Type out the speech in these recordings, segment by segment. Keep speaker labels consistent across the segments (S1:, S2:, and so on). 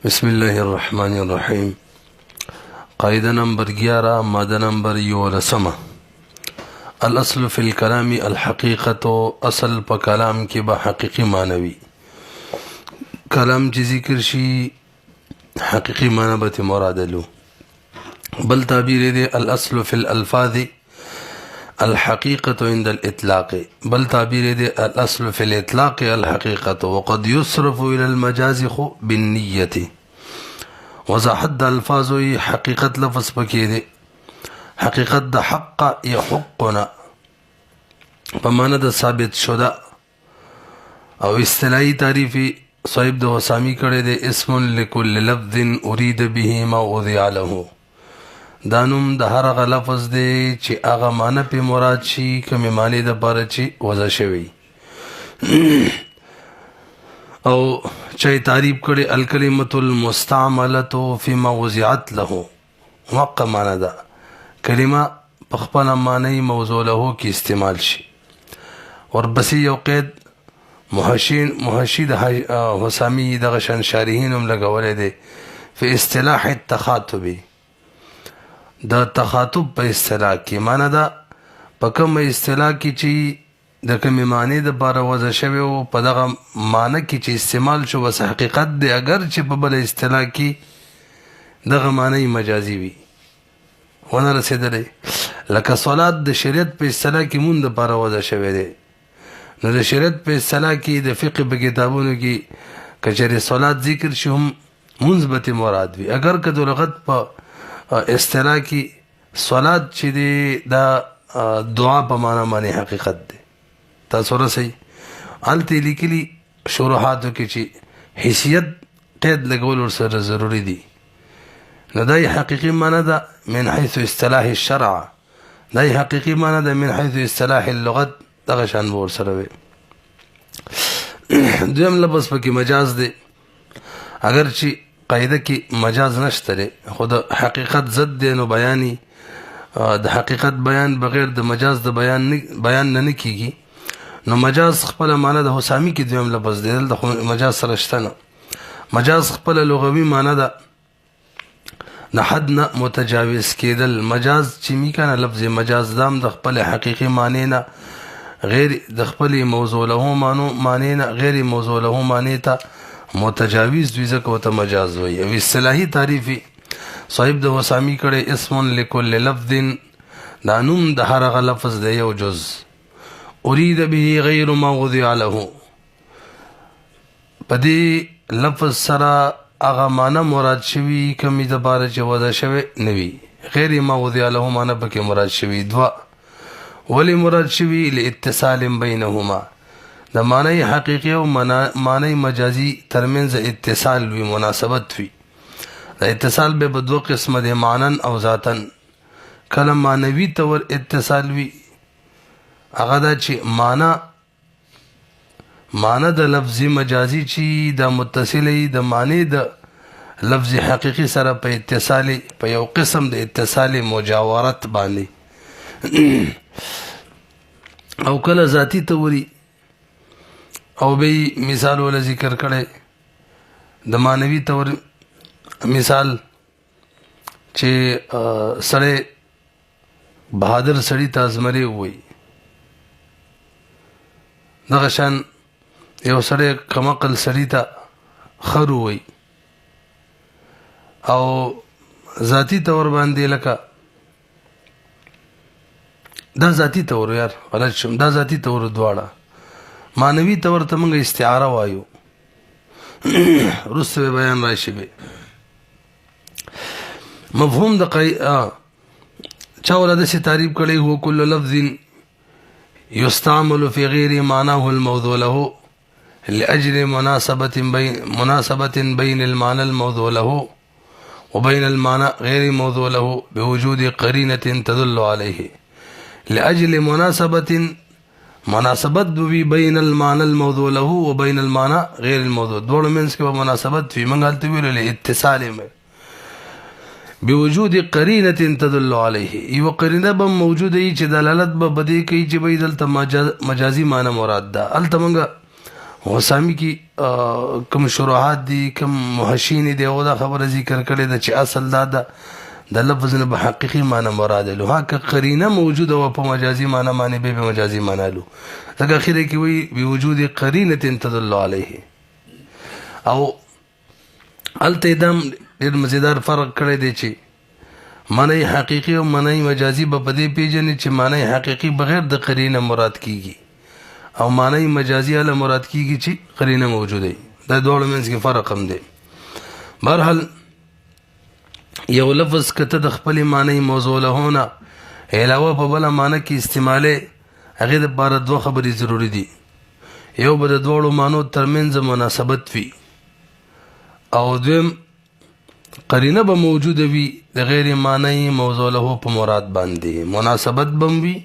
S1: بسم الله الرحمن الرحیم. قاعده نمبر 11 ماده نمبر 11. الاصل فی الکلام الحقیقت. اصل په کلام کې به حقیقی معنوي کلام چې ذکر شي حقیقی معنی به مراد له. بل تعبیر دی الاصل فی الالفاظ الحقيقة عند الإطلاق. بل تعبير دي الأصل في الإطلاق الحقيقة وقد يصرف إلى المجاز بالنية. وضاحت الفاظ حقيقة لفظ پکې دي حقیقت د حق يحقنا په معنی د ثابت شده او اصطلاحي تعریفي صاحب د وسامي کړي دي اسم لكل لفظ أريد به ما وضع له. دانوم د هر هغه لفظ دی چې هغه معنی په مراد شي کومې معنی د پاره چې وضع شوی او چې تعریف کړي الکلمۃ المستعمله فيما وضعت له. وقع معنی ده کلمه په خپل معنی موضوع له کې استعمال شي. ورپسې یو قید محشید حسامی دغه شان شارحین هم لګولې دي په اصطلاح التخاطب. د تخاطب په اصطلاح کې معنی ده په کوم اصطلاح کې چې د کوم معنی د بار وضع شوی او په دغه معنی کې چې استعمال شو بس حقیقت دی اگر چې په بل اصطلاح کې دغه معنی مجازي وي ونه رسیدلې لکه صلات د شریعت په اصطلاح کې مونږ د بار وضع شوی دی نو د شریعت په اصطلاح کې د فقه په کتابونو کې کچره صلات ذکر شي هم منځبت مراد وي اگر که د لغت په اصطلاح کی صلات چې دی دا دعا په معنا باندې حقیقت دی. تاسو را صحیح الته لیکلي شروحاتو کې چې حیثیت قید لګول ورسره ضروری دي نو دای حقیقی معنا ده من حيث اصطلاح الشرع دای حقیقی معنا ده من حيث اصطلاح اللغت دغه شان ورسره وي. دویم لفظ پکې مجاز دی اگر چې قاعده کې مجاز نشته لري خود حقیقت ضد دی نو بیانی د حقیقت بیان بغیر د مجاز د بیان نه کیږي نو مجاز خپل معنی د حسامی کې دویم لفظ دی د مجاز سره شته نه. مجاز خپل لغوي معنی ده د حد نه متجاوز کېدل. مجاز چې می کنه لفظ مجاز دام د خپل حقیقي معنی نه غیر د خپل موضوع له معنی نه غیر موضوع له معنی ته متجاوز دوی ځکه ته مجاز وي. او اصطلاحي تعریفي صاحب د وسامي کړي اسم لكل لفظ دا نوم د هر هغه لفظ دی یو جز اريد به غیر ما وضع له. په دې لفظ سره هغه معنی مراد شوی کمی د بار چې وضع شوی نوي غیر ما وضع له معنی پکې مراد شوی دوا ولی مراد شوی لاتصال بینهما د معنی حقیقی او معنی مجازی ترمنځ اتصال وی مناسبت وی. د اتصال به په دوه قسمه دي معنن او ذاتن. کله معنوي تور اتصال وی هغه د چې معنی د لفظي مجازي چې د متصلې د معنی د لفظ حقیقی سره په اتصال په یو قسم د اتصال مجاورت باندې او کله ذاتی توري او به مثال ول ذکر کړي د مانوي تور مثال چې سړی بهادر سړی تازمري وي دغه شان یو سړی کمقل سړی ته خر وي او ذاتی تور باندې لکه دا ذاتی تور یار غلط شم دا ذاتی تور دواړه مانوي تور ته موږ استعاره وایو رسو بیان راشي به مفهوم د چا ولدا سي تعریف کړي هو کل لفظ يستعمل في غير معناه الموضوع له لاجل مناسبه بين المعنى الموضوع له وبين المعنى غير الموضوع له بوجود قرينه تدل عليه. لاجل مناسبت دوی بین المعنى الموضوع له وبین المعنى غیر الموضوع دوړو منځ کې مناسبت وي موږ هلته ویل اتصال بوجود قرینه تدل علیه یو قرینه به موجوده ای چې دلالت به بدی کوي چې به دلته مجازي معنی مراد ده. هلته موږ وسامی کی کوم شروحات دي کوم محشین دي او دا خبره ذکر کړي د چې اصل دا د لفظ نه په حقيقي معنی مراد له ها که قرینه موجوده او په مجازي معنی باندې به مجازي معنی له ځکه اخیره کې وي بوجود قرینه تدل علیه او التدم ډېر مزیدار فرق کړی دی چې معنی حقيقي او معنی مجازي په دې پیژنې چې معنی حقيقي بغیر د قرینه مراد کیږي او معنی مجازي له مراد کیږي چې قرینه موجوده دا دوه منځ کې فرق هم دی بهرحال یو لفظ کته د خپل معنی موضوع له هونه علاوه په بل معنی کې استعماله هغه د بار دوه خبرې ضروری دي یو به د دوه معنی ترمنځ مناسبت وي او دویم قرینه به موجوده وي د غیر معنی موضوع له په مراد باندې مناسبت بم وي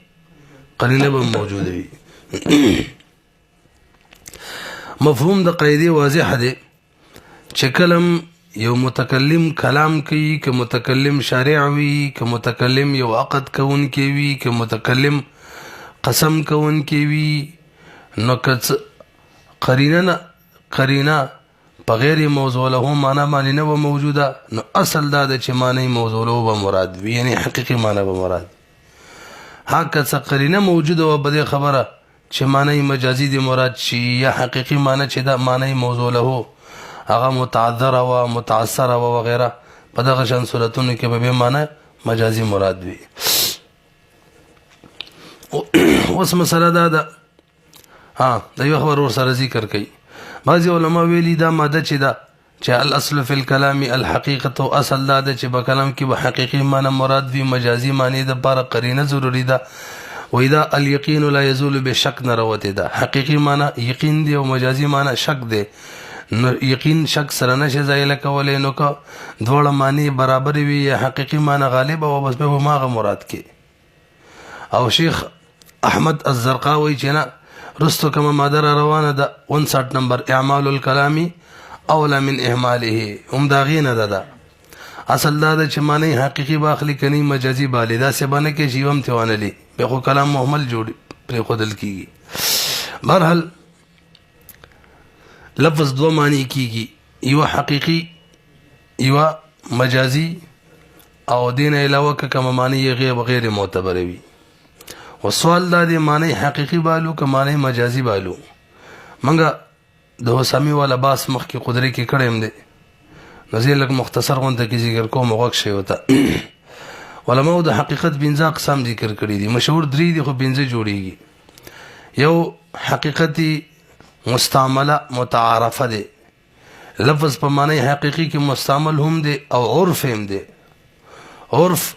S1: قرینه به موجوده وي مفهوم د قاعده واضح دی چې کلم یو متکلم کلام کوي که متکلم شارع وي که متکلم یو عقد کون کی وي که متکلم قسم کون کی وي نو کڅ قرینه په غیر موضوع له معنا معنی نه موجوده نو اصل دا چې معنی موضوع له به مراد وي یعنی حقيقي معنی به مراد ها کڅ قرینه موجوده و بده خبره چې معنی مجازي دی مراد شي یا حقيقي معنی چې دا معنی موضوع له هغه متعذر او متعثر او وغیرہ په دغه شان صورتونو کې به معنی مجازي مراد وي اوس مسله دا د یو خبر ور سره ذکر کړي بعض علما ویلي دا ماده چې الاصل فی الكلام الحقیقه اصل دا چې په کلام کې به حقيقي معنی مراد وي مجازي معنی د لپاره قرینه ضروری ده واذا اليقين لا يزول بشك نروته ده حقيقي معنی یقین دی او مجازي معنی شک دی نو یقین شک سره نشه زایل کولې نو که دوړه معنی برابر وي حقيقي معنی غالب او بس به ماغه مراد کې او شیخ احمد الزرقاوي چې نه رستو کما مادر روانه ده 59 نمبر اعمال الكلام اولا من اهماله هم دا غینه ده اصل دا چې معنی حقيقي باخلي کني مجازي بالدا سے باندې کې جیوم ثوانلی به خو کلام محمل جوړ پر خودل کیږي برحال لفظ دو معنی کیږي یو حقيقي یو مجازي او دین علاوه کما معنی غیر معتبر وي وسوال دا دی معنی حقيقي بالو که معنی مجازي بالو منګه د حسامي والا باس مخ کې قدرت کې کړم دي نزیل لک مختصر غونډه کې ذکر کوم وغوښ شي وته علماء د حقیقت بنځه اقسام ذکر کړی دي مشهور درې دي خو بنځه جوړیږي یو حقیقتي مستعمله متعارفه دي لفظ په معنی حقيقي کې مستعمل هم دي او عرف هم دي عرف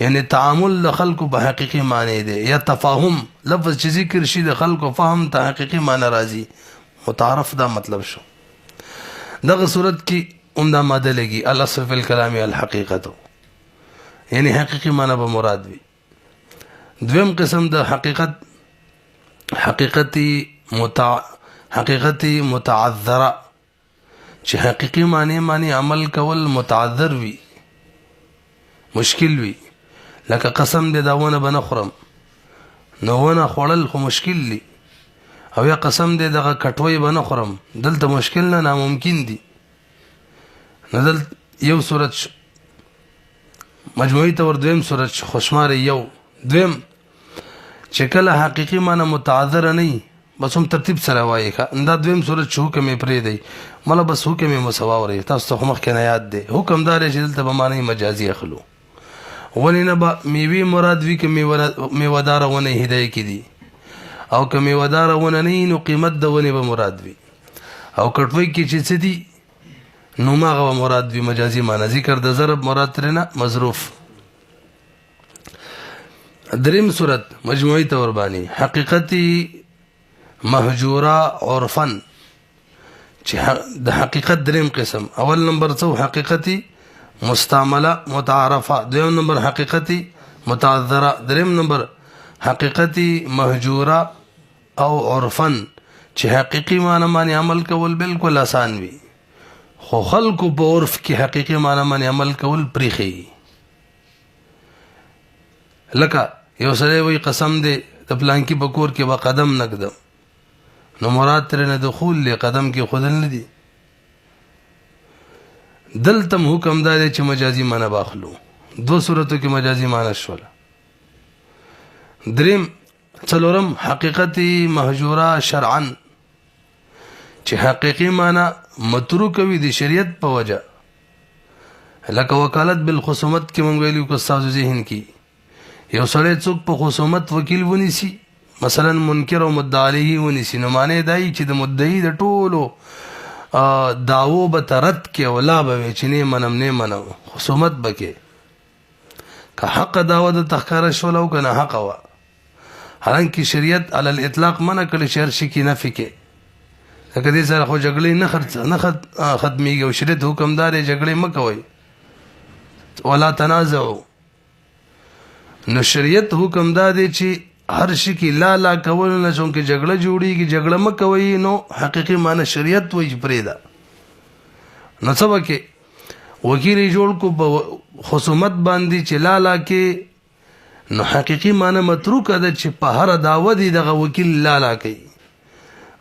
S1: یعنی تعامل د خلکو په حقيقي معنی دي یا تفاهم لفظ چې ذکر شي د خلکو فهم ته حقيقي معنی راځي متعارف دا مطلب شو دغه صورت کې عمده ماده لګي الاصل فی الكلام الحقیقه یعنی حقيقي معنی به مراد وي دویم قسم د حقیقتي متعذره چې حقيقي معنی عمل کول متعذر وي مشکل وي لکه قسم دې داونه بنخرم نو ونه خړل خو مشکل دي او یا قسم دې دغه کټوي بنخرم دلته مشکل نه ناممکن دي نزل یو صورت مجموعي تور دویم صورت خوشمار یو دویم چې کله حقيقي معنی متعذر نه بس هم ترتیب سره وایي دا دویم صورت شو کومې پرې دی مله بس حکم مسوا وري تاسو ته مخ کې نه یاد دی حکم دار چې دلته به معنی مجازي اخلو ولنه با میوي مراد وی کې میوادار ونه هدايه کې دي او که میوادار ونه نه نو قیمت د ونه به مراد وي او کټوي کې چې څه دي نو ماغه مراد وي مجازي معنی ذکر د ضرب مراد ترنه مظروف دریم صورت مجموعي تور باندې حقیقتي مهجوره عرفا چې د حقیقت دریم قسم اول نمبر څو حقیقتي مستعمله متعارفه دویم نمبر حقیقتي متعذره دریم نمبر حقیقتي مهجوره او عرفا چې حقيقي معنی عمل کول بالکل آسان وي خو خلکو په عرف کې حقيقي معنی عمل کول پریخي لکه یو سره وی قسم دې د پلان کې بکور کې با قدم نقدم نو مراد ترنه دخول له قدم کې خودل نه دي. دلتم حکم دا دی چې مجازي معنی باخلو. دو صورتو کې مجازي معنی شول. دریم څلورم حقیقت محجوره شرعا چې حقیقي معنی متروک وي د شریعت په وجه، لکه وکالت بالخصومت کې مونږ ویلو کو استاد ذهن کې یو سړی څوک په خصومت وکیل ونیسي، مثلا منکر او مدعی علیه ونیسي، نو معنی دی چې د مدعی د ټولو دعوو به ترد کې ولا به چې نه منم نه منم خصومت بکې که حق دعوه د تخکاره شول او کنه حق وا. حالانکه شریعت علی الاطلاق منع کړي شر شي کې نفي کې، لکه دې سره خو جګړې نه ختميږي او شریعت حکم دار جګړې مکوي ولا تنازعوا. نو شریعت حکم دار چې هر شي کې لا کول نه چون کې جګړه جوړیږي، جګړه مکوي. نو حقيقي معنی شریعت وایي پرېدا. نو سبا کې وکیل جوړ کو په خصومت باندې چې لا کې، نو حقيقي معنی متروک ده چې په هر دعوه دی دغه وکیل لا کوي،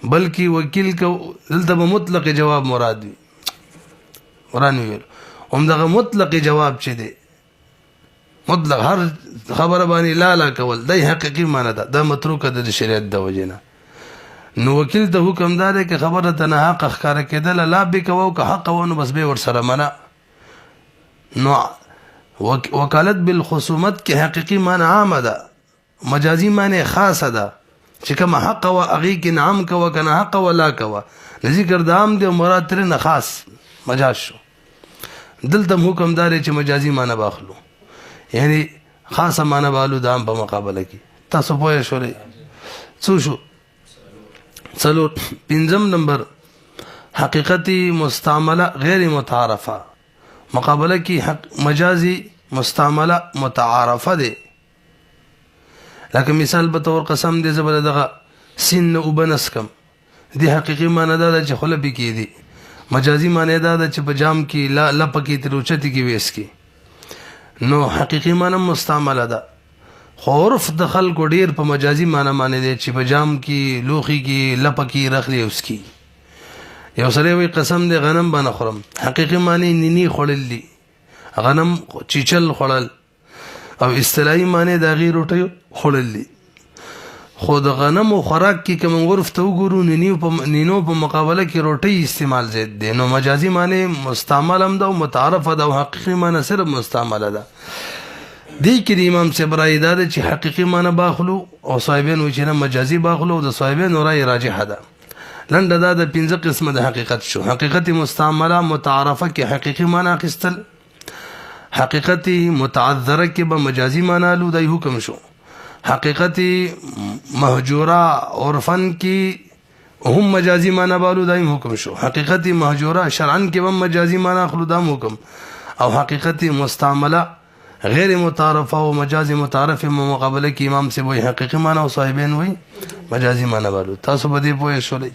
S1: بلکې وکیل کو دلته مطلق جواب مراد وي. قرآن ویل هم دغه مطلق جواب چې دی مطلق هر خبره باندې لا کول د حقيقي معنی ده، دا متروک ده د شریعت د وجنه. نو وکیل ته حکم دار کې خبره ته نه حق ښکار کېدل لا به کوو که حق ونه بس به ور سره منع. نو وکالت بالخصومت کې حقيقي معنی عام ده، مجازي معنی خاصه ده چې کوم حق او اغي کې نام کوه کنه حق ولا کوه، ذکر د عام د مراد تر نه خاص مجاز شو. دلته حکم دار چې مجازي معنی باخلو، یعنی خاصه معنی بالو د عام په مقابله کې. تاسو پوه شئ څه شو؟ څلور پنځم نمبر حقیقتي مستعمله غیر متعارفه مقابله کې مجازي مستعمله متعارفه ده. لکه مثال به تور قسم دې زبر دغه سن او بنسکم دي حقيقي معنی دا چې خلب کې دي، مجازي معنی دا چې په جام کې لا لپکې تروچتي کې وېس کې. نو حقيقي معنی مستعمله ده، خو عرف د خلکو ډیر په مجازي معنی دي چې په جام کې لوخي کې لپکې رخلي اوس کې. یو سره وي قسم دې غنم باندې خورم، حقيقي معنی نيني خړل دي، غنم چیچل خړل، او اصطلاحي معنی د غیر روټي خړل دي. خود غنم او خوراک کې کوم عرف ته وګورو نینو په مقابله کې روټي استعمال زیات دي. نو مجازي معنی مستعمل هم ده او متعارف ده او حقيقي معنی صرف مستعمله ده. دی کې امام صاحب رائے ده چې حقيقي معنی باخلو او صاحبین و چې نه مجازي باخلو او د صاحبین رائے راجحه ده. لنډه دا د پنځه قسمه د حقیقت شو. حقیقت مستعمله متعارفه کې حقيقي معنی اخیستل، حقیقت متعذره کې به مجازي معنی لو دای حکم شو، حقیقت محجوره عرفن کې هم مجازي معنی بالو دای حکم شو، حقیقت محجوره شرعا کې هم مجازي معنی خلو دام حکم، او حقیقت مستعمله غیر متعارفه او مجازي متعارف مقابله کې امام سے وای حقيقي معنی او صاحبین وای مجازي معنی بالو. تاسو به دې پوه شولې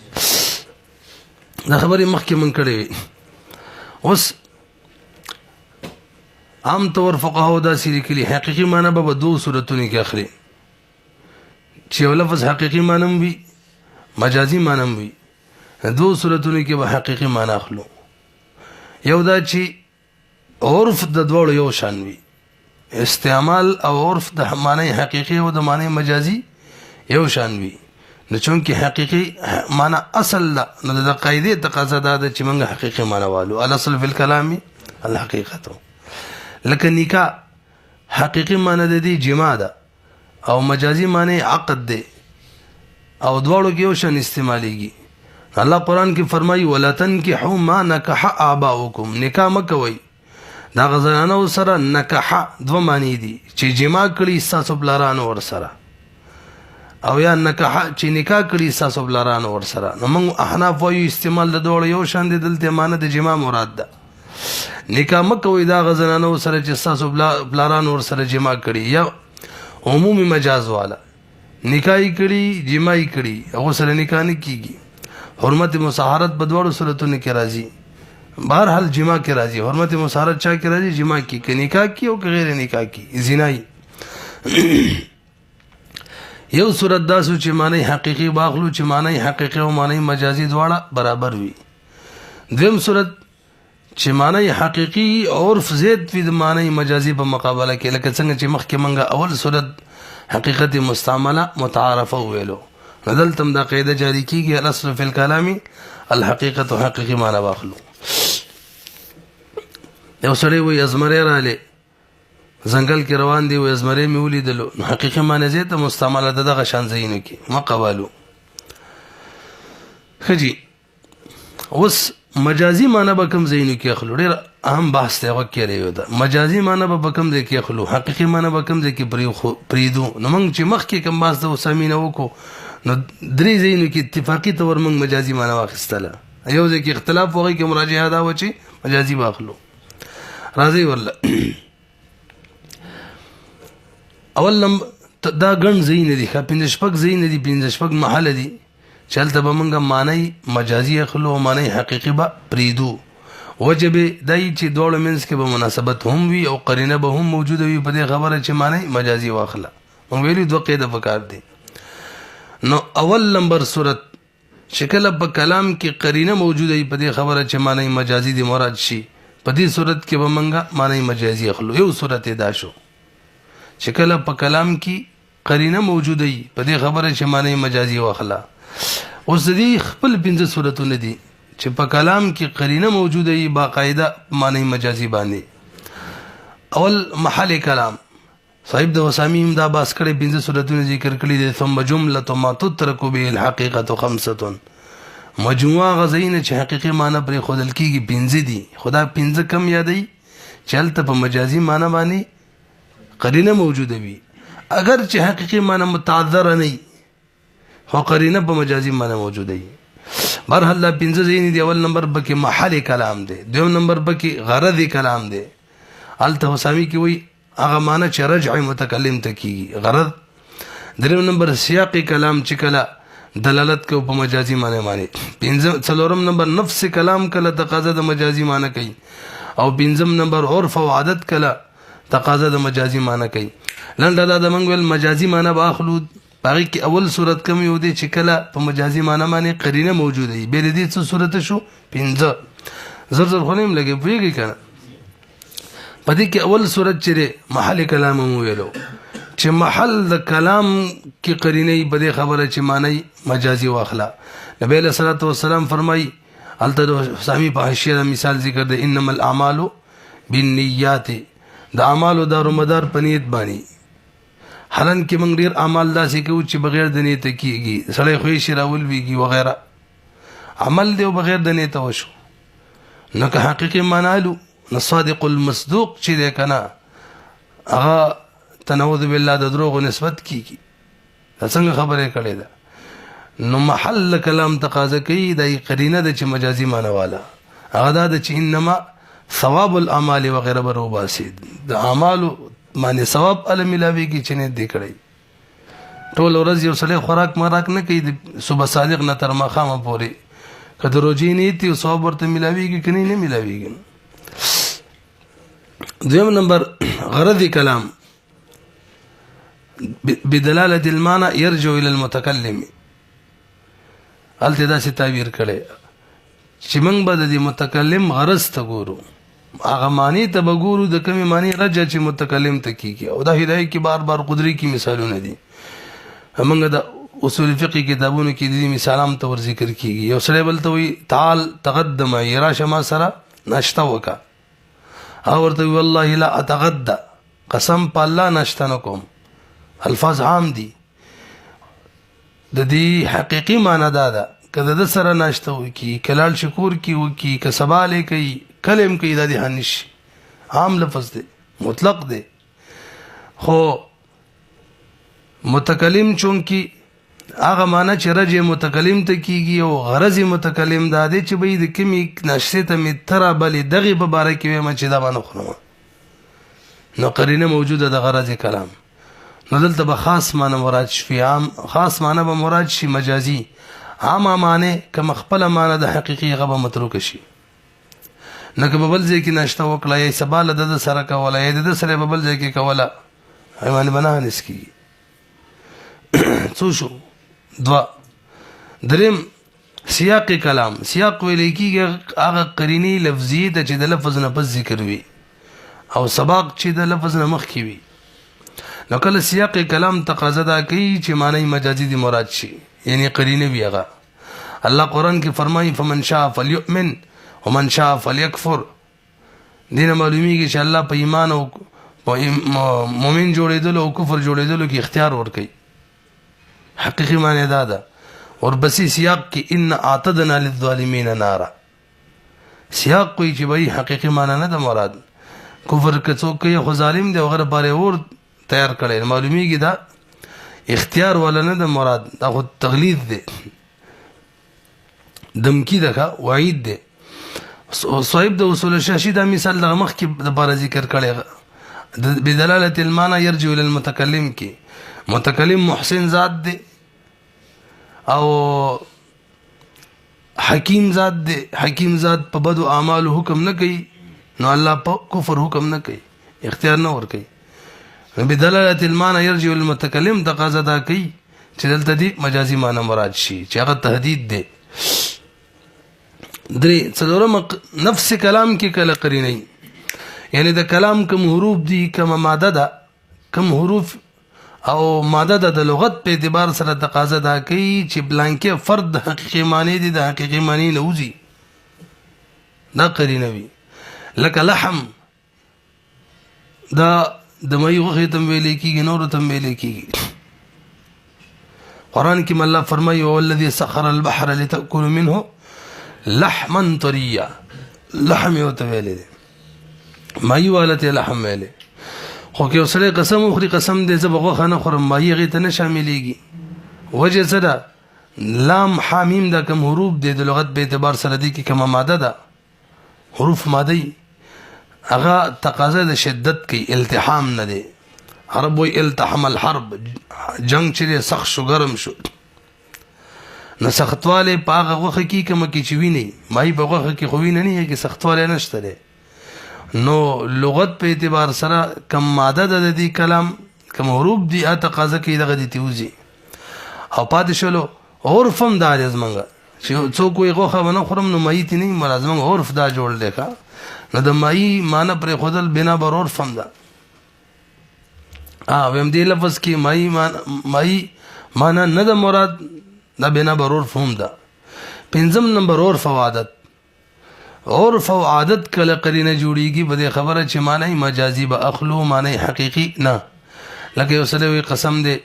S1: دا خبرې مخکې من کړې وي. اوس عام طور فقهاو دا سری کلی حقيقي معنی به دو صورتونو کې اخلي، چې یو لفظ حقيقي معنی وي مجازي معنی وي. دو صورتونو کې به حقيقي معنی اخلو. یو دا چې عرف د دوړو یو شان وي، استعمال او عرف د معنی حقيقي او د معنی مجازي یو شان وي. نو چونکه حقيقي معنی اصل ده، نو د قاعده تقاضا ده چې موږ حقيقي معنی والو. الاصل فی الكلام الحقيقه. لکه نکاح حقيقي معنی د دې جما ده او مجازي معنی عقد ده، او دواړو کې یو شان استعماليږي. الله قرآن کې فرمایي ولا تنكحوا ما نكح آباؤكم، نکاح مکوئ دا غزنانو سره. نکح دو معنی دي چې جما کړي ساسو بلارانو ور سره، او یا نکح چې نکاح کړي ساسو بلارانو ور سره. نو موږ احناف وایو استعمال د دوړو یو شان دي، دلته معنی د جما مراد ده. نکاح مکوئ دا غزنانو سره چې ساسو بلارانو ور سره جما کړي، یا عمومي مجاز والا نکاح کړي جما کړي هغه سره نکاح نه کیږي. حرمت مصاهرت بدوړو صورتونو کې راځي، بهرحال جما کې راځي. حرمت مصاهرت چا کې راځي؟ جما کې، نکاح کې او غیر نکاح کې زنا. یو صورت داسو چې معنی حقیقي باخلو چې معنی حقیقي او معنی مجازي دواړه برابر وي. دویم صورت چې معنی حقیقي عرف زید وي د معنی مجازي په مقابله کې، لکه څنګه چې مخکې منګه اول صورت حقیقت مستعمله متعارفه ویلو، دلته دا قاعده جاری کیږي الاصل فی الکلام الحقیقت حقیقي معنی واخلو. یو سړی وي ازمره رااله ځنګل کې روان دی، و ازمره مې ولیدلو، حقیقي معنی زید مستعمله دغه شان زینو کې مقابلو. خجی اوس مجازي معنی به کوم زینو کې اخلو، ډیر اهم بحث دی وکړي یو دا مجازي معنی به کوم ځای کې اخلو، حقیقي معنی به کوم ځای کې پریدو. نو موږ چې مخکې کوم بحث د اسامینه وکړو نو درې زینو کې اتفاقی تور موږ مجازي معنی واخیستله، یو ځای کې اختلاف وغی کې مراجعه دا و چې مجازي واخلو. راځي والله اول دا ګڼ زین دي، پنځه شپږ زین دي، پنځه شپږ محل دي، چلته به موږ معنی مجازي اخلو او معنی حقیقي به پریدو. وجب دای چې دوړو منځ کې به مناسبت هم وي او قرینه به هم موجوده وي په دې خبره چې معنی مجازي واخله. موږ ویلي دوه قاعده پکار دي. نو اول نمبر صورت شکل په کلام کې قرینه موجوده وي په دې خبره چې معنی مجازي دي مراد شي، په دې صورت کې به موږ معنی مجازي اخلو. یو صورت دا شو شکل په کلام کې قرینه موجوده وي په دې خبره چې معنی مجازي واخله. اوس دې خپل پنځه صورتونه دي چې په کلام کې قرینه موجوده وي باقاعده معنی مجازي باندې. اول محل کلام صاحب د وسامیم دا باس کړي پنځه صورتونه ذکر کړي دي. ثم جمله ما تترك به الحقيقه خمسه، مجموعه غزین چې حقيقي معنی پر خودل کېږي پنځه دي، خدا پنځه کم یادای چلته په مجازي معنی باندې قرینه موجوده وي، اگر چې حقيقي معنی متعذر نه هو قرینه په مجازي معنی موجوده وي. برحال دا پنځه زین دي. اول نمبر بکې محل کلام دی، دویم نمبر بکې غرض کلام دی. الته وسامی کې وي هغه معنی چې رجع متکلم ته کیږي غرض. دریم نمبر سیاق کلام چې کله دلالت کوي په مجازي معنی باندې. څلورم نمبر نفس کلام کله تقاضا د مجازي معنی کوي، او پنځم نمبر عرف او عادت کله تقاضا د مجازي معنی کوي. لنډه دا د منګ ول مجازي معنی باخلو باقي کې اول صورت کم یو دی چې کله په مجازي معنی باندې قرینه موجوده وي. بل دې څه صورت شو پنځه زر خونیم لګي پويږي کنه. پدې کې اول صورت چې محل کلام مو ویلو چې محل د کلام کې قرینه په دې خبره چې معنی مجازي واخلا. نبی له صلوات و سلام فرمای الته سامي په حاشیه مثال ذکر دی انما الاعمال بالنیات، د اعمالو دارو مدار په نیت باندې. حالان کې موږ ډیر اعمال داسې کوو چې بغیر د نیت کېږي، سړی خو یې شراول ویږي وغیرہ، عمل دی بغیر د نیت وشو. نو که حقیقي معنی نو صادق المصدوق چې دی کنه هغه تنعوذ بالله د دروغ نسبت کیږي. دا څنګه خبره کړې ده؟ نو محل کلام تقاضا کوي د قرینه د چې مجازي معنی والا هغه دا چې انما ثواب الاعمال وغیرہ برو باسد، د اعمالو معنی ثواب ال ملاويږي چې نه دی کړی. ټول ورځ یو سړی خوراک مراک نه کوي صبح صادق نه تر ماخامه پوري، کله روزي نه تي ثواب ورته ملاويږي کني نه ملاويږي. دویم نمبر غرض کلام بدلاله المعنى يرجع الى المتكلم. الته دا څه تعبیر کړي چې موږ به د متکلم غرض ته ګورو، هغه معنی ته بګورو د کومې معنی رجع چې متکلم ته کیږي. او دا هدايه کې بار بار قدري کې مثالونه دي. موږ د اصول فقه کتابونو کې د مثالام ته ور ذکر کیږي. یو سړی بلته وي تعال تقدم يرا شما سره ناشته وکا، او ورته والله لا اتغدى، قسم په الله ناشته نکوم. الفاظ عام دي، د دې حقيقي معنی دا ده کله د سره ناشته وکي کلال شکور کی وکي کسباله کوي کلم کوي د دې هنش عام لفظ دی مطلق دی. خو متکلم چونکی هغه معنی چې رجع متکلم ته کیږي او غرض متکلم دا دی چې به د کمی نشته ته متره بل دغه په باره کې ما چې دا باندې خورم نو قرینه موجوده د غرض کلام. نو دلته به خاص معنی مراد شي، عام خاص معنی به مراد شي مجازي، عام معنی کما خپل معنی د حقيقي غو متروک شي. نو که ببل ځای کې نشته وکړه یا سباله د سره کوله یا د سره ببل ځای کې کوله حیوان بنا نس کی څو شو 2 دریم سیاق کلام سیاق ویل کېږي هغه قرینی لفظي د چې د لفظ نه پس ذکر وي او سباق چې د لفظ نه مخکې وي نو کله سیاق کلام تقاضا دا کوي چې معنی مجازي دی مراد شي یعنی قرینه وي هغه الله قرآن کې فرمایي فمن شاء فليؤمن ومن شاء فليكفر دینه معلومیږي چې الله په ایمان او مؤمن جوړېدل او کفر جوړېدل کې اختیار ورکړي حقيقي معنی دا ده ورپسې سیاق کې ان اعتدنا للظالمین نارا سیاق کوئی چې وایي حقيقي معنی نه ده مراد کفر که څوک کوي خو ظالم دی هغه لپاره اور تیار کړي معلومیږي دا اختیار ولا نه ده مراد دا خو تغلیظ دی دمکی ده وعید دی صاحب د اصول شاشي دا مثال د مخ کې د بار ذکر کړي بدلاله المعنى يرجع الى المتكلم کې متکلم محسن ذات دی او حکیم ذات دی حکیم ذات په بدو اعمال حکم نه کوي نو الله په کفر حکم نه کوي اختیار نه ور کوي بدلاله المعنى يرجع الى المتكلم تقاضا دا کوي چې دلته دی مجازي معنی مراد شي چې هغه تهدید دی درې څلورم نفس کلام کې کله قرینه یعنی د کلام کوم حروف دي کوم ماده ده کوم حروف او ماده د لغت په اعتبار سره تقاضا دا کوي چې بلانکه فرد حقيقي معنی دي د حقيقي معنی نه وځي دا قرینه وي لکه لحم دا د مې وخت تم ویلې کیږي نور تم ویلې کیږي قران کې الله فرمایي او الذي سخر البحر لتاكلوا منه لحما طريا لحم یو ته ویلې مې والته لحم ویلې خو کې اوسره قسم اخري قسم دې زبغه خانه خورم مې غي ته نه شاملېږي وجه سره لام حامیم دا کوم حروف دې د لغت په اعتبار سره دي کې کومه ماده ده حروف مادي هغه تقاضا د شدت کې التحام نه دي عرب وی التحم الحرب جنگ چې سخت شو ګرم شو نو سختواله پاغه وخه کې کوم کې چوي نه مای په وخه کې خو نه نه کې سختواله نشته ده نو لغت په اعتبار سره کم ماده د دې کلام کم حروف دي ا تقاضا کې دغه دي تیوزي او پاتې شلو عرفم دا لازمنګ چې څوک وي غوخه ونه خورم نو مایت نه مرزمنګ عرف دا جوړ لیکا نو د مای معنی پر خودل بنا بر عرفم دا ویم دی لفظ کې مای معنی نه د مراد دا بنا بر عرف هم دا پنځم نمبر عرف او عادت عرف او عادت کله قرینه جوړیږي بده خبره چې معنی مجازي به اخلو معنی حقيقي نه لکه یو سره قسم دی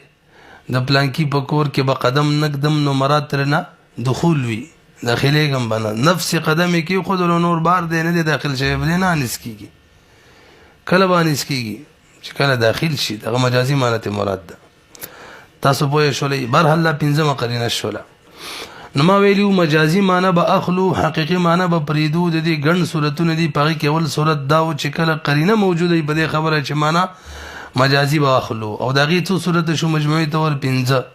S1: د پلانکی په کور کې به قدم نقدم نو مراد ترنه دخول وی داخلي کوم بنا نفس قدم کې خود نور بار دی نه داخل شي بل نه انس کیږي کله باندې اس کیږي چې کله داخل شي دغه مجازي معنی ته مراد ده تاسو په شولې برحال پنځمه قرینه شوله نو ما ویلو مجازي معنی به اخلو حقيقي معنی به پریدو د دې ګڼ صورتونه دي په کې اول صورت دا و چې کله قرینه موجوده په دې خبره چې معنی مجازي به اخلو او دغه څو صورت شو مجموعي تور 15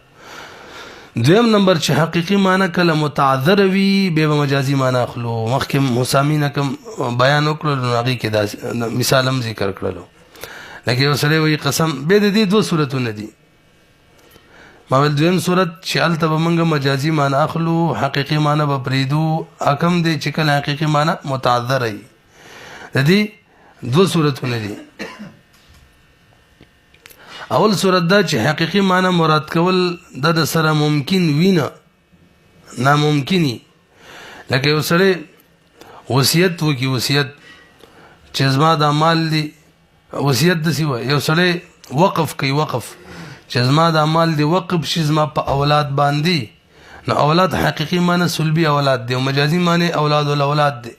S1: دویم نمبر چې حقيقي معنی کله متعذر وي به مجازي معنی اخلو مخکې مسامین کوم بیان وکړل نو هغه کې دا مثال هم ذکر کړلو لکه یو سره وی قسم به د دې دوه صورتونه دي ما ول دویم صورت چې الته به منګه مجازي معنی اخلو حقيقي معنی به پریدو حکم دي چې کله حقيقي معنی متعذر وي د دې دوه صورتونه دي اول صورت دا چې حقيقي معنی مراد کول د سره ممکن وینه ناممکني لکه یو سره وصیت وکي وصیت چې زما د مال دی وصیت د سی یو سره وقف کوي وقف چې زما د مال دی وقف شي زما په اولاد باندې نو اولاد حقيقي معنی سلبي اولاد دی او مجازي معنی اولاد ول اولاد دی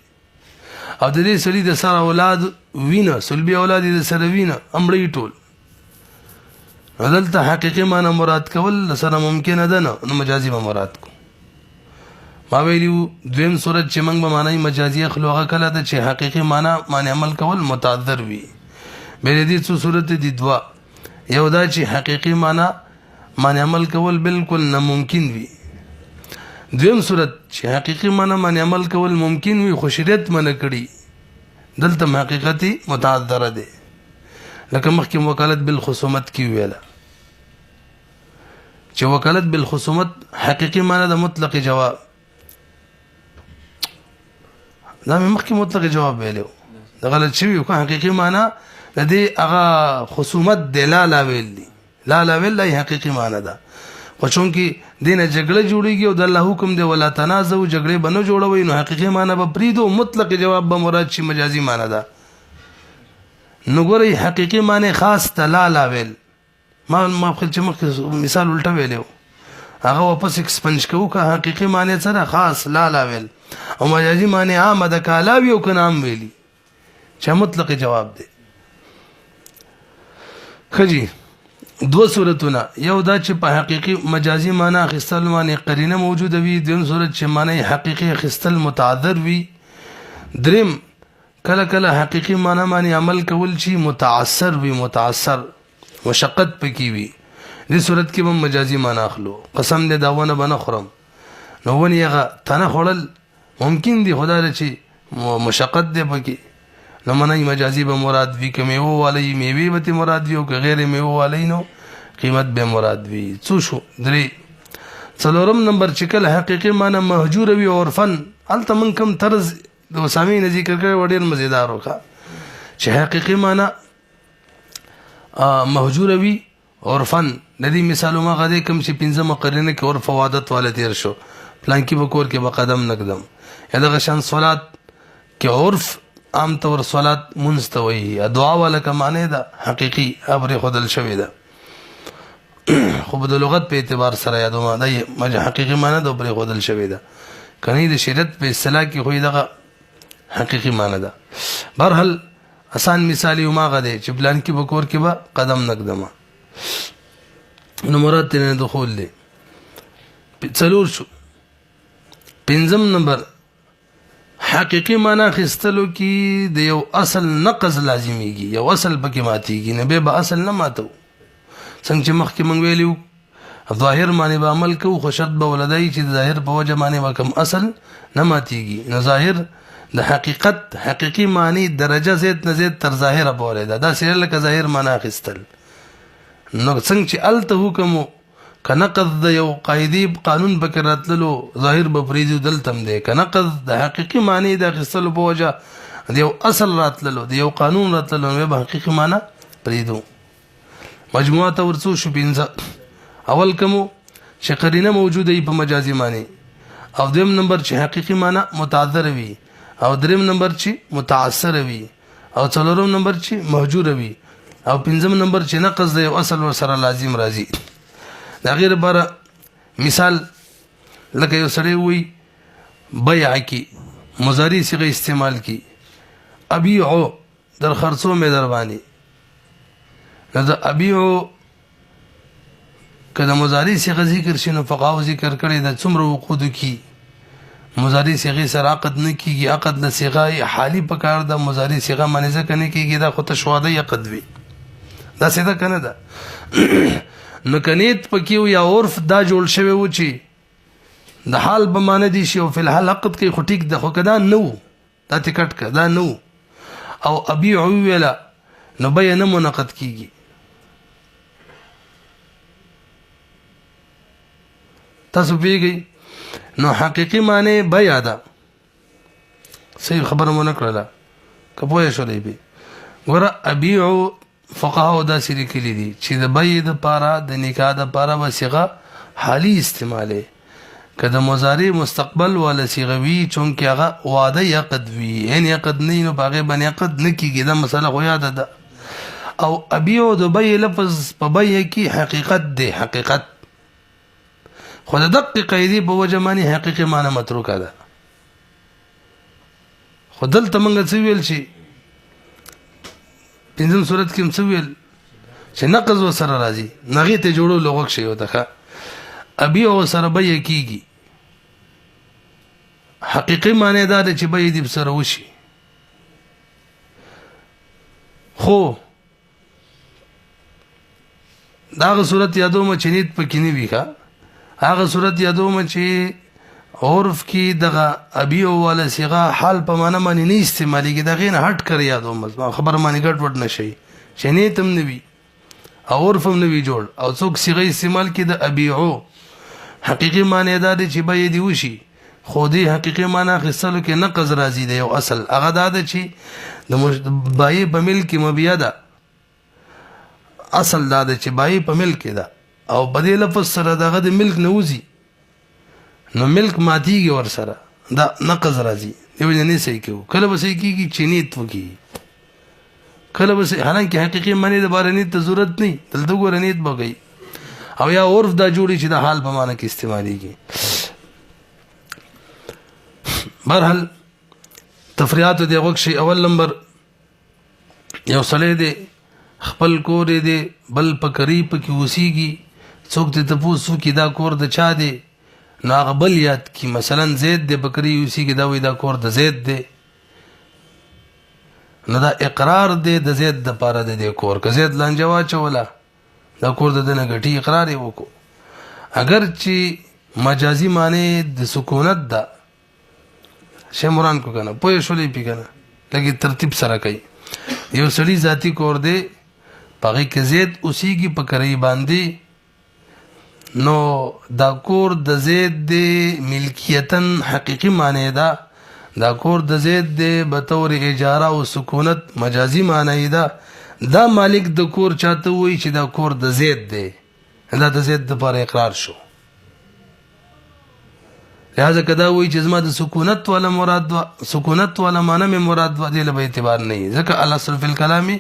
S1: او د دې سړي د سره اولاد وینه سلبي اولاد د سره وینه امړی ټول دلته حقيقي معنی مراد کول سره ممکن ده نو مجازي به مراد کو ما ویلو دویم صورت چې موږ به معنی مجازي اخلوغه کله ده چې حقيقي معنی عمل کول متعذر وي به دې څو صورت دي دوا یو دا چې حقيقي معنی عمل کول بالکل ناممکن وي دویم صورت چې حقيقي معنی عمل کول ممکن وي خو شریعت منع کړي دلته حقیقتي متعذر ده لکه مخکې وکالت بالخصومت کی ویله چې وکالت بالخصومت حقيقي معنی د مطلق جواب دا مخکې مطلق جواب ویلو د غلط شوی او حقيقي معنی د دې هغه خصومت د لا ویل دي لا ویل حقيقي معنی ده خو چونکی دینه جګړه جوړیږي او د الله حکم دی ولا تنازعوا جګړه بنو جوړوي نو حقيقي معنی به پریدو مطلق جواب به مراد شي مجازي معنی ده نو ګوري حقيقي معنی خاص لا ویل ما خپل چې مخکې مثال الټا ویلو هغه واپس ایکسپنج کوو که حقيقي معنی سره خاص لا ویل او مجازي معنی عام د کالاوي او کنام ویلي چې مطلق جواب دی خجی دو صورتونه یو دا چې په حقيقي مجازي معنی خستل معنی قرینه موجوده وي د صورت چې معنی حقيقي خستل متعذر وي دریم کله کله حقيقي معنی عمل کول شي متعثر وي متعثر مشقت پکې وي دې صورت کې به مجازي معنی اخلو قسم دې داونه بنه خورم نو ونی هغه تنه خړل ممکن دي خدای چې مشقت دې پکې نو معنی مجازي به مراد وي که میوه والی میوه به مراد وي او که غیر میوه والی نو قیمت به مراد وي څو شو درې څلورم نمبر چې کله حقيقي معنی مهجور وي عرفن الته من کم طرز د وسامین ذکر کړي وړ مزیدار وکړه چې حقيقي معنی مهجور وي عرفن د دې مثالو ما غدې کوم چې پنځه مقرنه کې عرف عادت والا تیر شو پلان کې بکور کې بقدم نقدم یا د غشان صلات کې عرف عام طور صلات منستوي دعا ولا کمانه ده حقيقي ابر خدل شوی ده خو د لغت په اعتبار سره یادو ما ده حقيقي معنی ده ابر خدل شوی ده کني د شریعت په اصطلاح کې خو دغه حقيقي معنی ده برحال آسان مثال یو ما غده چې پلان کې بکور کې با قدم نقدمه نو مراد تنه دخول دی څلور شو پنځم نمبر حقيقي معنی خستلو کې د یو اصل نقض لازميږي یو اصل پکې ماتيږي نه به اصل نه ماتو څنګه چې مخکې مونږ ویلو ظاهر معنی به عمل کوو خو شرط به ولدای چې ظاهر په وجه معنی وکم اصل نه ماتيږي نه ظاهر د حقیقت حقيقي معنی درجه زید نه زید تر ظاهر پورې دا سره لکه ظاهر معنی خستل نو څنګه چې الته حکم کنقض د یو قاعده قانون بکر راتللو ظاهر به فریض دلتم دی کنقض د حقيقي معنی د خصل په وجه د یو اصل راتللو د یو قانون راتللو به حقيقي معنی فریضو مجموعه ورڅو شو پینځه اول کوم چې قرینه موجوده ای په مجازي معنی او دویم نمبر چې حقيقي معنی متعذر وي او دریم نمبر چې متعثر وي او څلورم نمبر چې مهجور وي او پنځم نمبر چې نقض د یو اصل ور سره لازم راځي دا غیر بار مثال لکه یو سړی وي بیع کی مضارع صيغه استعمال کی ابيعو در خرڅو مې در باندې دا ابيعو کله مضارع صيغه ذکر شنو فقاو ذکر کړي د څومره وقود کی مضارع صيغه سره عقد نه کیږي عقد د صيغه حالي پکار د مضارع صيغه معنی ځکه نه کیږي دا خو تشواده عقد وي دا څه کنه دا نو کنيت پکې یا عرف دا جوړ شوی و چې د حال به معنی دي شي او فل حال عقد کې خټیک د خو کدا نو دا ټیکټ کدا نو او ابي ویلا نو به نه منعقد کیږي تاسو پیږي نو حقيقي معنی بیا ده صحیح خبره مونږ کړله کپوې شو دی به ګوره ابيعو فقهاو دا سری کلی دي چې د بيع د پاره د نکاح د پاره وسیغه حالي استعماله کله مضارع مستقبل ولا صيغوي چونکه هغه وعده عقد وي یعنی عقد نه نو باغه باندې عقد نه کیږي دا مسله خو یاد ده او ابيعو د بيع لفظ په بيع کې حقیقت دی حقیقت خو د دقیق قیدی په وجه معنی حقيقي معنی متروکه ده خو دلته موږ څه ویل شي پنځم صورت کې څه ویل چې نقض وسره راځي نغې ته جوړو لغوک شي وته ابي او سره به کیږي حقيقي معنی دا چې به دې سره وشي خو داغه صورت یادو م چنيت پکې نه ویخه هغه صورت یادو م چې عرف کې دغه ابي او ولا صيغه حال په معنا باندې نه استعمالي کې دغه نه هټ کړی یادو م خبر باندې ګډ وډ نشي چنيت هم نوي او عرف هم نوی جوړ او څوک صيغه استعمال کړي د ابيعو حقيقي معنی دا دی چې به دی وشي خو دې حقيقي معنی خصلو کې نقض راځي دی یو اصل هغه دا دی چې د بای په ملک مبيع ده اصل دا دی چې بای په ملک ده او بدې لفظ سره دغه د ملک نوځي نو ملک ماتيږي ور سره دا نقض راځي یو نه صحیح کیو کله به صحیح کیږي چې نیت وکي کله به حالانکه حقيقي معنی د بار نیت ته ضرورت نه دلته ګور نیت بګي او یا عرف دا جوړي چې د حال په معنی کې استعماليږي برحال تفریعات دی وکشي اول نمبر یو سړی دی خپل کور دی بل په قریب کې وسیږي څوک ته تاسو کې دا کور د چا دی نو هغه بل یاد کی مثلا زید د بکری وسیږي دا وې دا کور د زید دی نو دا اقرار دی د زید د پاره د کور که زید لانجوا چولا دا کور د نه غټي اقرار وکړو اگر چې مجازي معنی د سکونت ده شمران کو کنه پوه شولې پی کنه لګي ترتیب سره کوي یو سړی ذاتی کور دی پغې کې زید اوسېږي په کرای باندې نو دا کور د زید دی ملکیتن حقيقي معنی ده دا کور د زید دی به تور اجاره او سکونت مجازي معنی ده دا مالک د کور چاته وای چې دا کور د زید دی دا د زید د پر اقرار شو لہذا کدا وای چې زما د سکونت ولا مراد سکونت ولا معنی می مراد و دی له اعتبار نه ځکه الاصل فی الكلام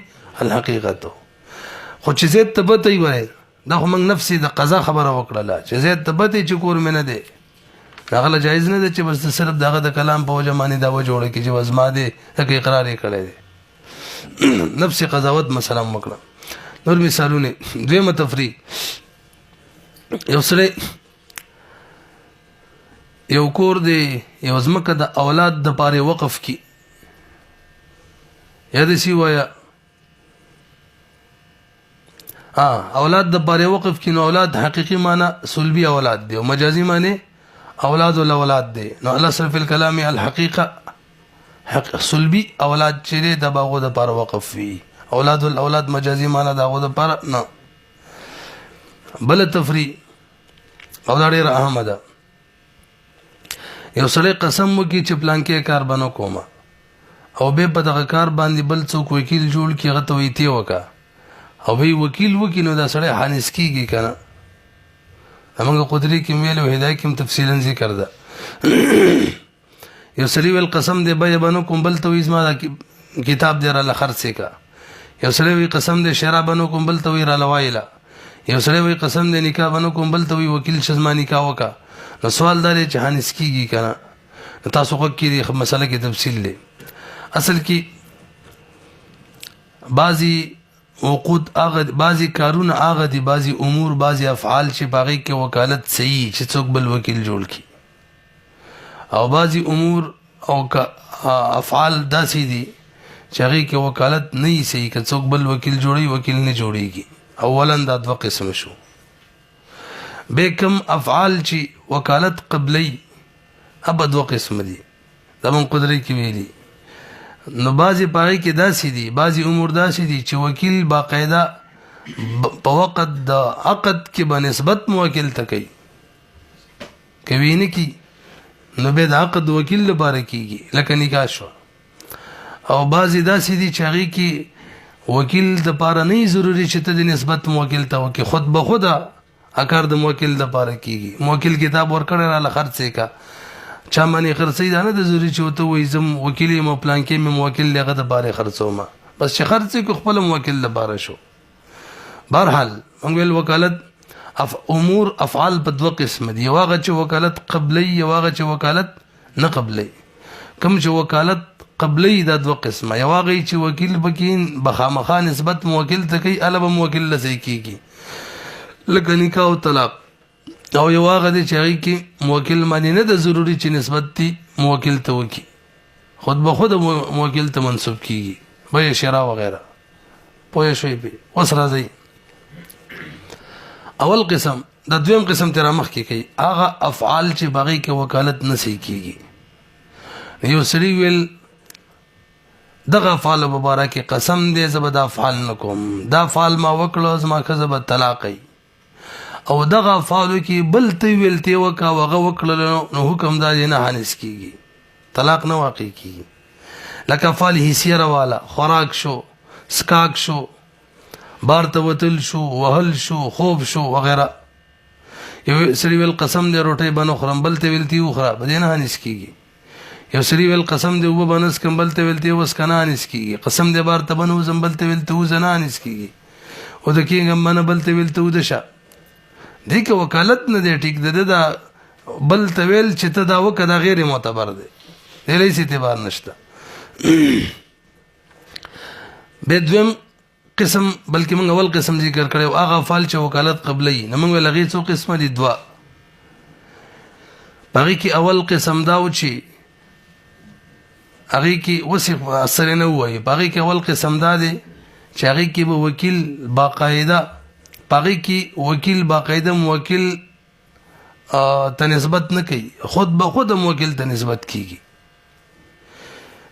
S1: الحقیقت خو چې زید تبته وای دا هم نفسي د قضا خبره وکړه چې زید تبته چې کور مې نه دی داغله جایز نه دی چې بس صرف دغه د کلام په وجه باندې دا و جوړه کی چې وزما دی تک اقرار یې کړی دی نفسي قضاوت مثلا وکړه نور مثالونه دویمه تفریق یو سره یو کور دی یو ځمکه د اولاد د پاره وقف کی یا د سی وایا اولاد د پاره وقف کی نو اولاد حقيقي معنی سلبي اولاد دی او مجازي معنی اولاد الاولاد دی نو الله صرف الكلام الحقيقه حق سلبي اولاد چې د باغو د پاره وقف وي اولاد الاولاد مجازي معنی داغو د پاره نه بل تفریق او دا ډیره اهمه ده یو سړی قسم وکي چې پلان کې کار بنو کومه او به په دغه کار باندې بل څوک وکیل جوړ کی غته ویتی وکا او به وکیل وکینو دا سړی حانس کیږي کنه همغه قدرت کې ویلو هدايه کې تفصیلا ذکر ده یو سړی ول قسم دی به بنو کوم بل ته ویزما کتاب دی را لخرڅه کا یو سړی وی قسم دی شراب بنو کوم بل ته وی را لوایلا یو سړی وی قسم دی نکاح بنو کوم بل ته وی وکیل شزما نکاح وکا نو سوال دار چې حانس کیږي کنه تاسو کو کې مسله کې تفصیل لې اصل کې بعضی وقود اغه بعضی کارونه اغه دي بعضی امور بعضی افعال چې باغی کې وکالت صحیح چې څوک بل وکیل جوړ کی او بعضی امور او افعال داسې دي چې هغه کې وکالت نه صحیح که څوک بل وکیل جوړي وکیل نه جوړيږي اولا دا دوه قسم شو به کوم افعال چې وکالت قبلی ابد و قسم دي دا من قدرت کې ویلي نو بعضی پای کې داسې دي بعضی امور داسې دي چې وکیل باقاعده په وخت د عقد کې بنسبت موکل تکي کوي نه کی نو به د عقد وکیل لپاره کیږي لکه نکاح شو او بعضی داسې دي چې هغه کې وکیل د لپاره نه ضروری چې ته د نسبت موکل ته وکي خود به خدا اکر د موکل د لپاره کیږي موکل کتاب ورکړی را لخرڅه کا چا باندې خرڅې دا نه د ضروري چې وته وې زم وکیل مو پلان کې مې موکل لغه د لپاره خرڅوم بس چې خرڅې کو خپل موکل لپاره شو بهرحال موږ ول وکالت امور افعال په دوه قسم دي یو هغه چې وکالت قبلی یو هغه چې وکالت نه قبلی کوم چې وکالت قبلی دا دوه قسمه یو هغه چې وکیل بکین بخامخا نسبت موکل ته کوي الوب موکل لسی کیږي لکه نکاح او طلاق او یو هغه چې هغه کې موکل معنی نه د ضروری چې نسبت دي موکل ته وکي خود به خود موکل ته منسوب کیږي به شرع وغیرہ پوه شوي به اوس راځي اول قسم د دویم قسم تر مخ کې کوي هغه افعال چې باغی کې وکالت نه سي کیږي یو سړي ویل دغه افعال مبارکه قسم دې زبر دا افعال نکوم دا افعال ما وکړو زما خزب طلاقي او دغه افعال کې بل ته ویلته وکا وغه وکړل نو حکم دا نه حانس کیږي طلاق نه واقع کیږي لکه افعال حسیه والا خوراک شو سکاک شو بار توتل شو وهل شو خوب شو وغیرہ یو سړي ویل قسم دې روټي بنو خرم بل ته ویلتي وخرا بدینه حانس کیږي یو سړي ویل قسم دې وب بنس کمبل ته ویلتي وس کنه حانس کیږي قسم دې بار ته بنو زمبل ته ویلتي وزنه حانس کیږي او د کینګم بنه بل ته ویلتي ودشه دې کې وکالت نه دی ټیک ده دا بل ته ویل چې ته دا وکړه غیر معتبر دی دې هیڅ اعتبار نشته بدویم قسم بلکې موږ اول قسم ذکر کړو هغه افعال چې وکالت قبلي نه موږ لغې څو قسمه دي دوا باقي کې اول قسم دا و چې هغه کې وسیق اثر نه وایي باقي کې اول قسم دا دی چې هغه کې به وکیل باقاعده باقي کې وکیل باقاعده موکل ته نسبت نه کوي خود به خود موکل ته نسبت کیږي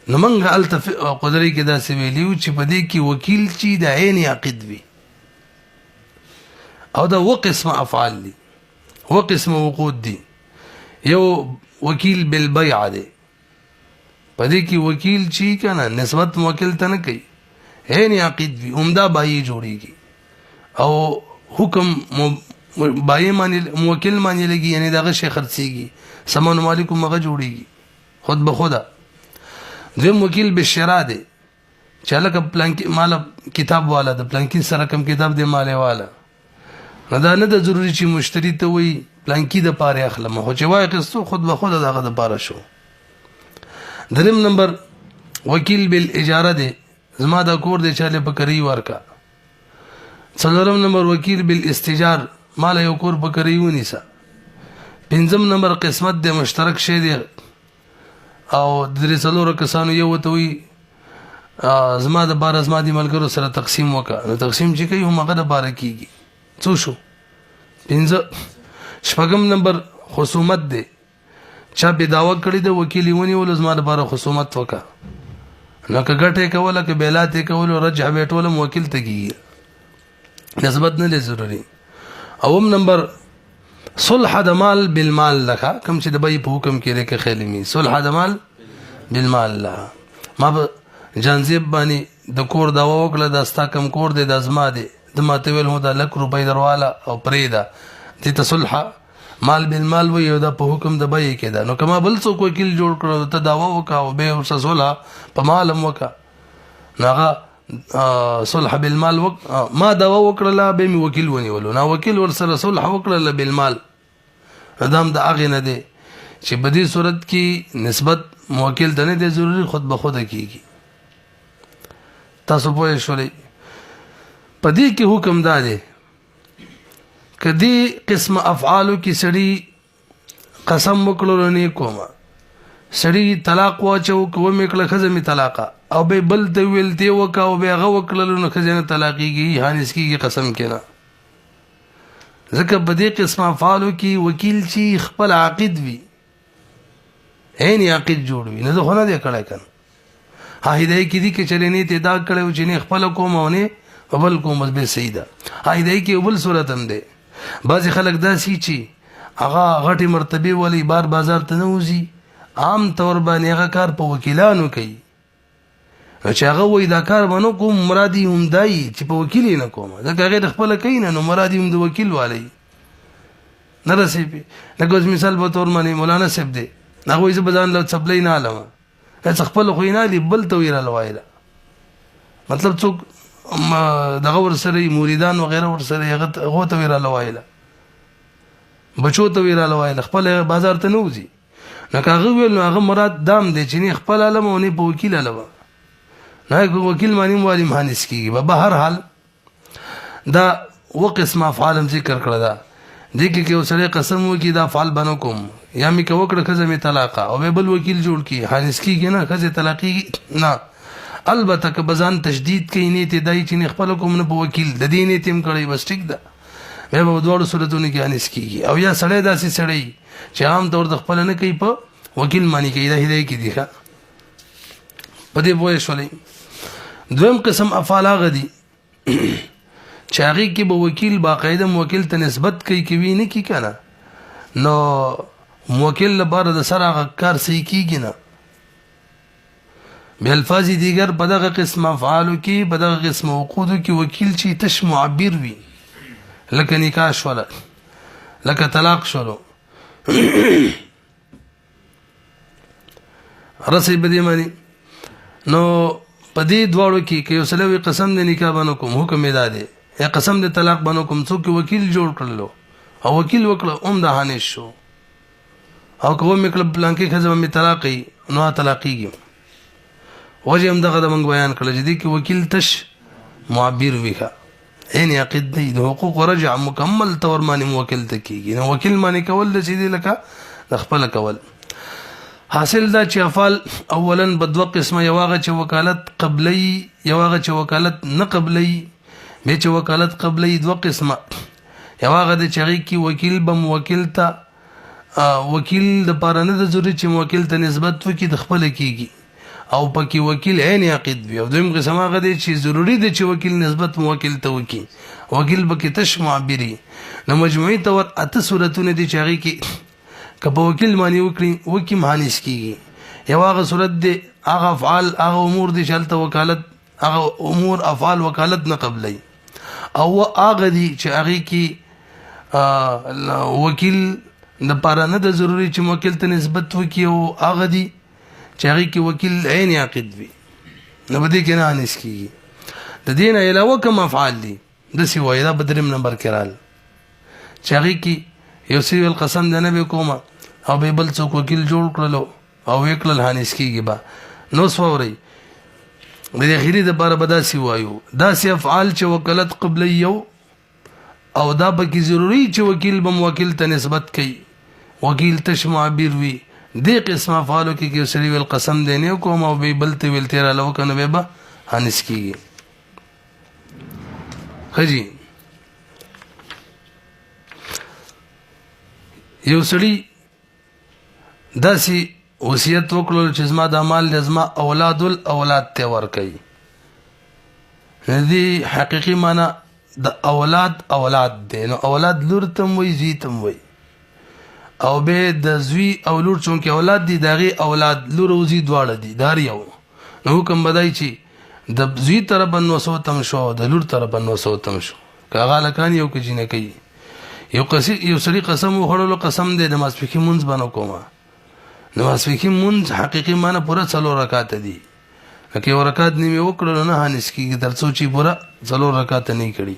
S1: نو منګه التف قدرت کې دا سویلیو چې په دې کې وکیل چې د عین عقد وي او دا وقسم افعال دي وقسم وقود دي یو وکیل بالبيع دی په دې کې وکیل چې کنه نسبت موکل ته نه کوي عین عقد وي عمده بای جوړيږي او حکم بای معنی موکل معنی لګي یعنی دغه شی خرڅيږي سامان مالکم مغه جوړيږي خود به خدا دویم وکیل بالشراء دی چې لکه پلان مال کتاب والا د پلان کې سره کم کتاب دی مال والا دا نه د ضروری چې مشتری ته وي پلان کې د پاره اخلم خو چې وای قصو خود به خود دغه د پاره شو دریم نمبر وکیل بالاجاره دی زما د کور دی چاله بکری ورکا څلورم نمبر وکیل بالاستئجار مال یو کور بکری ونیسا پنځم نمبر قسمت د مشترک شی دی او درې څلور کسانو یو ته وي زما د بار زما دي ملګرو سره تقسیم وکړه تقسیم چې کوي هم هغه د بار کیږي څو شو پنځه شپږم نمبر خصومت دی چا به داوا کړی د وکیل ونی ول زما د بار خصومت وکړه نو که ګټه کوله که بیلات کوله رجع به ټول وکیل ته کیږي نسبت نه لري ضروري اوم نمبر صلح د مال بالمال لکه کوم چې د بای په حکم کې لکه خیلمی صلح د مال بالمال لها ما جانزیب باندې د کور دا وکړه د استا کم کور دی د ازما دی د ماته ویل هو د لک روپۍ درواله او پریدا دې ته صلح مال بالمال وي او د په حکم د بای کې دا نو کما بل څوک وکیل جوړ کړو ته داوا وکاو به ورسره صلح په مالم وکا ناغه صلح بالمال ما دوا وکړه به می وکیل ونیولو نا وکیل ورسره صلح وکړه بالمال ادم د اغه نه دی چې په دې صورت کې نسبت موکل ته نه دی ضروري خود به خود کیږي تاسو په شولې په دې کې حکم دا دی کدی قسم افعالو کې سړی قسم وکړو نه کومه سړی طلاق واچو کوم کله خزه می طلاقه او به بل ته ویلته وکاو به هغه وکړل نو خزه طلاقيږي هانس کیږي قسم کنا ځکه په دې قسم افعالو کې وکیل چې خپل عقد وي عین عقد جوړوي نه خو نه دی کړای کنه هايدای کې دي کې چلې نه ته دا کړو چې نه خپل کومونه بل کوم به سیدا هايدای کې بل صورت هم ده بعض خلک دا سي چې هغه غټي مرتبه ولي بار بازار ته نه وځي عام طور باندې هغه کار په وکیلانو کوي چې هغه وای دا کار باندې کوم مرادي هم دای چې په وکیل نه کوم دا غیر خپل کوي نه نو مرادي هم د وکیل والی نه رسېږي لکه مثال په تور باندې مولانا صاحب دی هغه یې بزان له سپلای نه علامه خپل خو نه دی بل تویر الوایله مطلب څوک دغه ور سره مریدان وغیرہ ور سره هغه تویر الوایله بچو تویر الوایله خپل بازار ته نه وځي نو هغه ویل نو هغه مراد دام دی چې نه خپل علامه او نه په وکیل علامه نه وکیل معنی والی مهندس کیږي به هر حال دا وقسم افعال ذکر کړل دا دې کې اوسره قسم وکي دا افعال بنو کوم یا می کو کړه خزه می طلاق او به بل وکیل جوړ کی مهندس کیږي نه خزه طلاقي نه البته که بزان تشدید کوي نه ته دای چې نه خپل کوم نه په وکیل د دې نه تیم کړی بس ټیک ده به په دوړو صورتونو کې مهندس کیږي او یا سړی داسې سړی چې عام طور د خپل نه کوي په وکیل معنی کوي دا هدايه کې دی په دې پوه شولې. دویم قسم افعال هغه دي چې هغې کې به وکیل باقاعده موکل ته نسبت کوي که وي نه کي که نه، نو موکل لپاره د سره هغه کار صحیح کېږي نه. بیا الفاظ دیگر په دغه قسم افعالو کې په دغه قسم عقودو کې وکیل چې تش معبر وي، لکه نکاح شوله، لکه طلاق شولو رسې په دې معنی. نو په دې دواړو کې که یو سړی وي قسم د نکاح بنو کوم حکم یې دا دی، یا قسم د طلاق بنو کوم، څوک وکیل جوړ کړلو او وکیل وکړه هم د حانش شو، او که ومې کړه پلانکې ښځه به مې طلاق کوي نو هغه طلاقېږي. وجه هم دغه د موږ بیان کړه چې دې کې وکیل تش معبر وي ښه عین عقد دی، د حقوق رجع مکمل طور باندې موکل ته کېږي. نو وکیل باندې کول د چې دی لکه د خپله کول. حاصل دا چې افعال اولا په دوه قسمه، یو هغه چې وکالت قبلی، یو هغه چې وکالت نه قبلی. بیا چې وکالت قبلی دوه قسمه، یو هغه دی چې هغې کې وکیل به موکل ته وکیل دپاره نه د ضروري چې موکل ته نسبت وکړي، د خپله کېږي او پکې وکیل عین عقد وي. او دویم قسم هغه دی چې ضروري دی چې وکیل نسبت موکل ته وکړي، وکیل پکې تش معبري. نو مجموعي طور 8 صورتونه دي چې هغې کې که په وکیل باندې وکړي مهانس کېږي. یو هغه صورت دی، هغه افعال هغه امور دي چې هلته وکالت، هغه امور افعال وکالت نه قبلوي، او هغه دي چې هغې کې وکیل دپاره نه د ضروري چې موکل ته نسبت وکړي، او هغه دي چې هغې کې وکیل عین عقد وي، نو په دې کې نه حانس کېږي. د دې نه علاوه کوم افعال دي داسې وایي، دا په 3 نمبر کې رال چې هغې کې یو څه ویل قسم دی نه به کومه، او به بل څوک وکیل جوړ کړلو او ویې کړل حانس کېږي به. نو اوس واورئ د دې اخري دپاره به داسې وایو، داسې افعال چې وکالت قبلی یو، او دا پکې ضروري چې وکیل به موکل ته نسبت کوي، وکیل تش معبر وي. دې قسم افعالو کې که یو سړي ویل قسم دی نه کوم او به بل ته ویل تېره له وکړه، نو بیا به حانس کېږي. ښه جي، یو سړي داسې وصیت وکړلو چې زما دا مال دی زما اولاد الاولاد ته ورکوي. دې حقیقي معنی د اولاد اولاد دی، نو اولاد لور ته هم وایي زوی ته هم وایي، او به د زوی او لور چونکې اولاد دي د هغې اولاد لور او زوی دواړه دي، د هر یو. نو حکم به دی چې د زوی طرفه 900 تم شو او د لور طرفه 900 تم شو، که هغه هلکان یو که جینکۍ. یو سړي قسم وخوړلو، قسم دی د ماسپښین مونځ به نه کومه. نو ماسپښین مونځ حقیقي معنی پوره 4 رکاته دي، که یو رکات نیمې وکړلو نه حانس کېږي تر څو چې پوره 4 رکاته نه یې کړي.